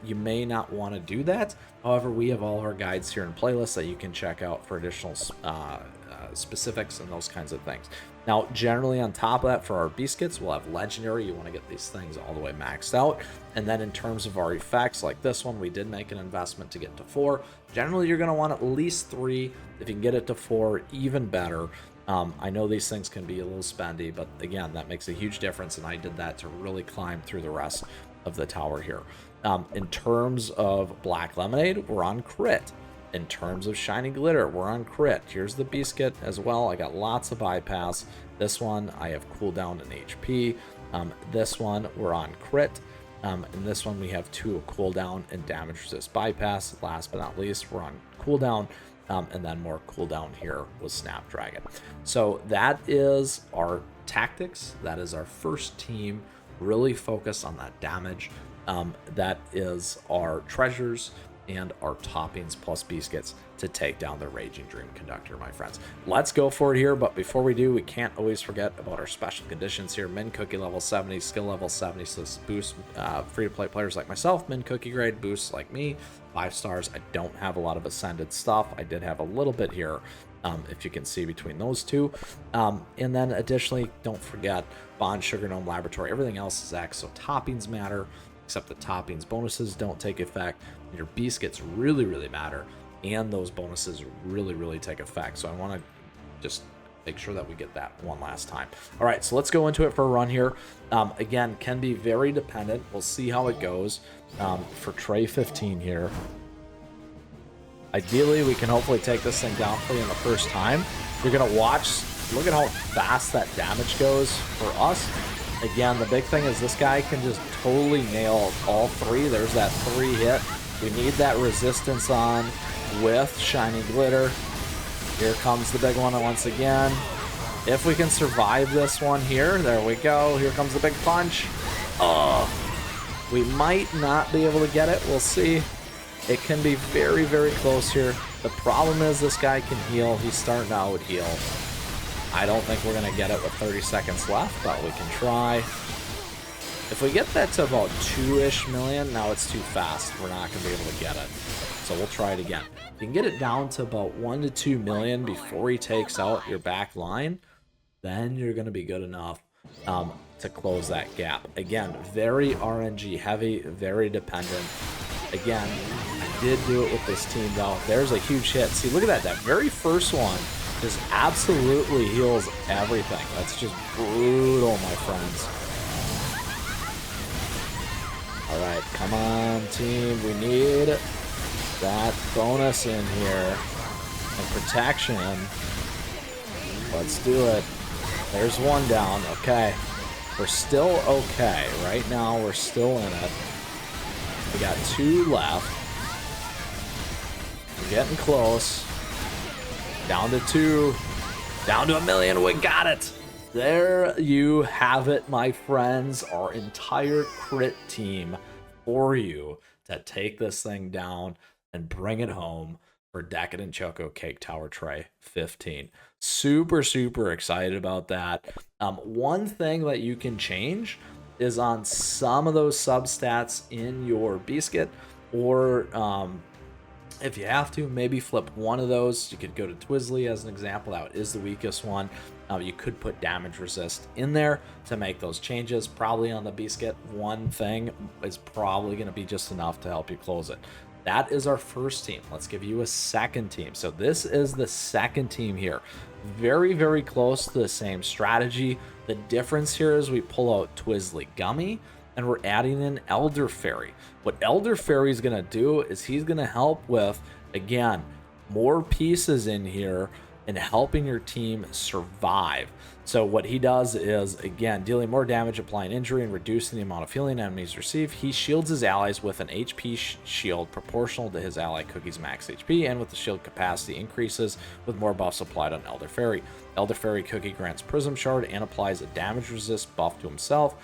you may not want to do that. However, we have all our guides here in playlists that you can check out for additional specifics and those kinds of things. Now, generally on top of that, for our biscuits, we'll have legendary. You want to get these things all the way maxed out. And then in terms of our effects, like this one, we did make an investment to get to 4. Generally, you're going to want at least 3. If you can get it to 4, even better. I know these things can be a little spendy, but again, that makes a huge difference, and I did that to really climb through the rest of the tower here. In terms of Black Lemonade, we're on crit. In terms of Shiny Glitter, we're on crit. Here's the biscuit as well. I got lots of bypass. This one, I have cooldown and HP. This one, we're on crit. And this one, we have 2 cooldown and damage resist bypass. Last but not least, we're on cooldown. And then more cooldown here with Snapdragon. So that is our tactics. That is our first team, really focused on that damage. That is our treasures and our toppings plus biscuits to take down the Raging Dream Conductor, my friends. Let's go for it here, but before we do, we can't always forget about our special conditions here. Min Cookie level 70, skill level 70, so this boosts free-to-play players like myself. Min Cookie grade boosts like me, 5 stars. I don't have a lot of Ascended stuff. I did have a little bit here, if you can see between those two. And then additionally, don't forget Bond, Sugar Gnome, Laboratory, everything else is X, so toppings matter. except the toppings bonuses don't take effect. Your biscuits really matter, and those bonuses really take effect. So I want to just make sure that we get that one last time. All right, so let's go into it for a run here. Again, can be very dependent. We'll see how it goes for tray 15 here. Ideally, we can hopefully take this thing down for you in the first time. You're gonna watch, look at how fast that damage goes for us. Again, the big thing is this guy can just totally nail all three. There's that 3 hit. We need that resistance on with Shining Glitter. Here comes the big one once again. If we can survive this one here, there we go. Here comes the big punch. Oh, we might not be able to get it. We'll see. It can be very close here. The problem is this guy can heal. He's starting to out heal. I don't think we're going to get it with 30 seconds left, but we can try. If we get that to about 2-ish million, now it's too fast. We're not going to be able to get it. So we'll try it again. If you can get it down to about 1 to 2 million before he takes out your back line, then you're going to be good enough to close that gap. Again, very RNG heavy, very dependent. Again, I did do it with this team though. There's a huge hit. See, look at that. That very first one just absolutely heals everything. That's just brutal, my friends. All right, come on, team. We need that bonus in here and protection. Let's do it. There's one down. Okay. We're still okay. Right now, we're still in it. We got 2 left. We're getting close. Down to 2. Down to 1 million. We got it. There you have it, my friends. Our entire crit team for you to take this thing down and bring it home for Decadent Choco Cake Tower Tray 15. Super excited about that. One thing that you can change is on some of those substats in your biscuit, or if you have to, maybe flip one of those. You could go to Twizzly as an example. That is the weakest one. You could put damage resist in there to make those changes. Probably on the biscuit, one thing is probably going to be just enough to help you close it. That is our first team. Let's give you a second team. So this is the second team here. Very close to the same strategy. The difference here is we pull out Twizzly Gummy and we're adding in Elder Fairy. What Elder Fairy is going to do is he's going to help with, again, more pieces in here and helping your team survive. So what he does is, again, dealing more damage, applying injury, and reducing the amount of healing enemies receive. He shields his allies with an HP shield proportional to his ally Cookie's max HP, and with the shield capacity increases with more buffs applied on Elder Fairy. Elder Fairy Cookie grants Prism Shard and applies a damage resist buff to himself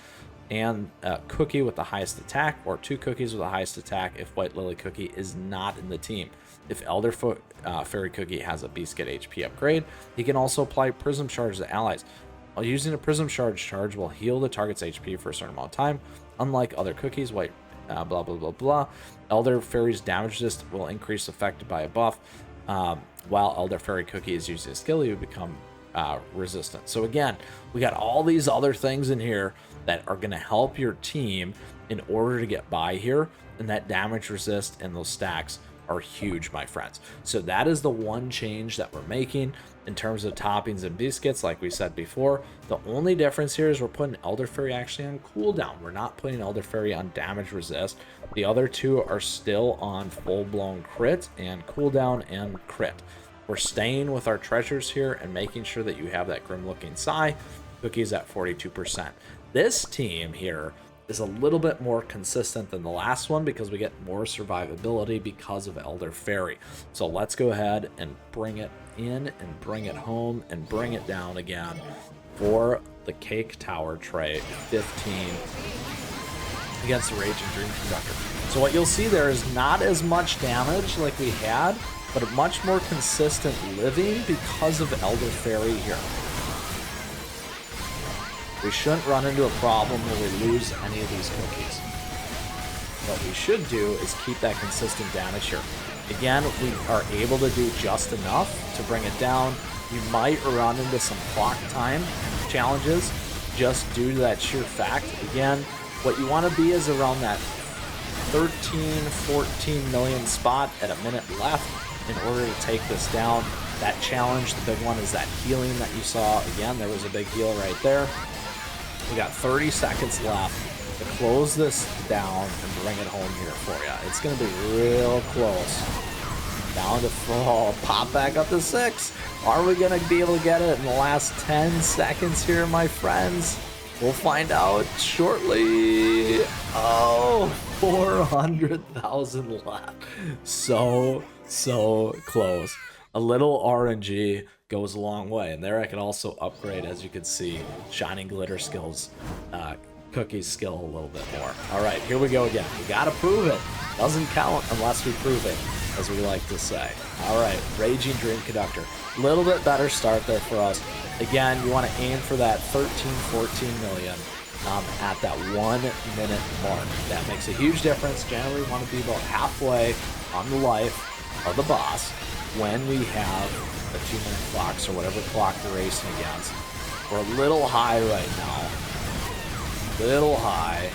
and Cookie with the highest attack, or 2 cookies with the highest attack if White Lily Cookie is not in the team. If Elder Fairy Cookie has a biscuit HP upgrade, he can also apply Prism Charge to allies. While using a Prism charge will heal the target's HP for a certain amount of time. Unlike other cookies, White blah. Elder Fairy's damage resist will increase affected by a buff. While Elder Fairy Cookie is using a skill, he would become resistant. So again, we got all these other things in here that are going to help your team in order to get by here, and that damage resist and those stacks are huge, my friends. So that is the one change that we're making in terms of toppings and biscuits. Like we said before, the only difference here is we're putting Elder Fairy actually on cooldown. We're not putting Elder Fairy on damage resist. The other two are still on full-blown crit and cooldown and crit. We're staying with our treasures here and making sure that you have that grim-looking Psy. Cookie's at 42%. This team here is a little bit more consistent than the last one because we get more survivability because of Elder Fairy. So let's go ahead and bring it in and bring it home and bring it down again for the Cake Tower Tray 15 against the Raging Dream Conductor. So what you'll see there is not as much damage like we had, but a much more consistent living because of Elder Fairy here. We shouldn't run into a problem where we lose any of these cookies. What we should do is keep that consistent damage here. Again, we are able to do just enough to bring it down. You might run into some clock time challenges just due to that sheer fact. Again, What you want to be is around that 13-14 million spot at a minute left in order to take this down. That challenge, the big one, is that healing that you saw. Again, there was a big heal right there. We got 30 seconds left to close this down and bring it home here for you. It's going to be real close. Down to 4, pop back up to 6. Are we going to be able to get it in the last 10 seconds here, my friends? We'll find out shortly. Oh, 400,000 left. So close. A little RNG goes a long way. And there I can also upgrade, as you can see, Shining Glitter skills, Cookie's skill a little bit more. All right, here we go again. We got to prove it. Doesn't count unless we prove it, as we like to say. All right, Raging Dream Conductor. A little bit better start there for us. Again, you want to aim for that 13-14 million at that 1 minute mark. That makes a huge difference. Generally, we want to be about halfway on the life of the boss when we have the 2-minute clocks, or whatever clock you're racing against. We're a little high right now. Little high.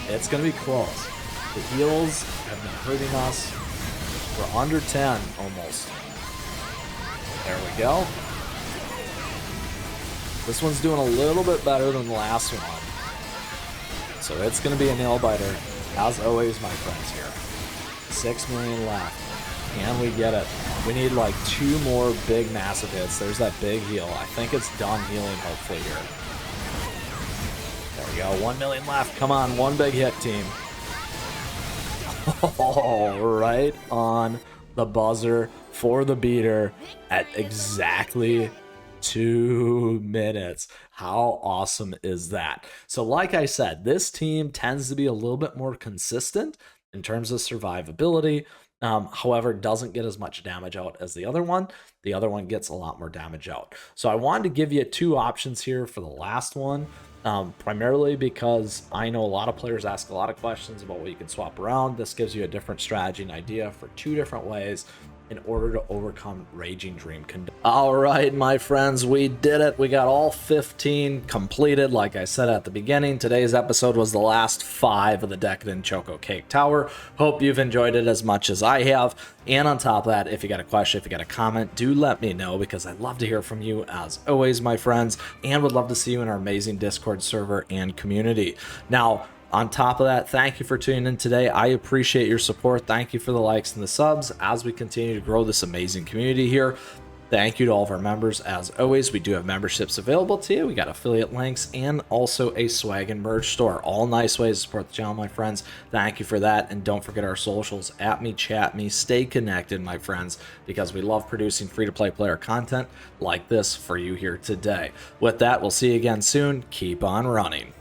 It's going to be close. The heals have been hurting us. We're under 10 almost. There we go. This one's doing a little bit better than the last one. So it's going to be a nail biter. As always, my friends here. 6 million left. Can we get it? We need like 2 more big massive hits. There's that big heal. I think it's done healing hopefully here. There we go. 1 million left. Come on, 1 big hit, team. Oh, right on the buzzer for the beater at exactly 2 minutes. How awesome is that? So like I said, this team tends to be a little bit more consistent in terms of survivability. However, doesn't get as much damage out as the other one. The other one gets a lot more damage out. So I wanted to give you 2 options here for the last one, primarily because I know a lot of players ask a lot of questions about what you can swap around. This gives you a different strategy and idea for 2 different ways in order to overcome Raging Dream Conductor. All right, my friends, we did it. We got all 15 completed. Like I said at the beginning, today's episode was the last 5 of the Decadent Choco Cake Tower. Hope you've enjoyed it as much as I have. And on top of that, if you got a question, if you got a comment, do let me know, because I'd love to hear from you as always, my friends, and would love to see you in our amazing Discord server and community. Now, on top of that, thank you for tuning in today. I appreciate your support. Thank you for the likes and the subs as we continue to grow this amazing community here. Thank you to all of our members. As always, we do have memberships available to you. We got affiliate links and also a swag and merch store. All nice ways to support the channel, my friends. Thank you for that. And don't forget our socials. At me, chat me, stay connected, my friends, because we love producing free-to-play player content like this for you here today. With that, we'll see you again soon. Keep on running.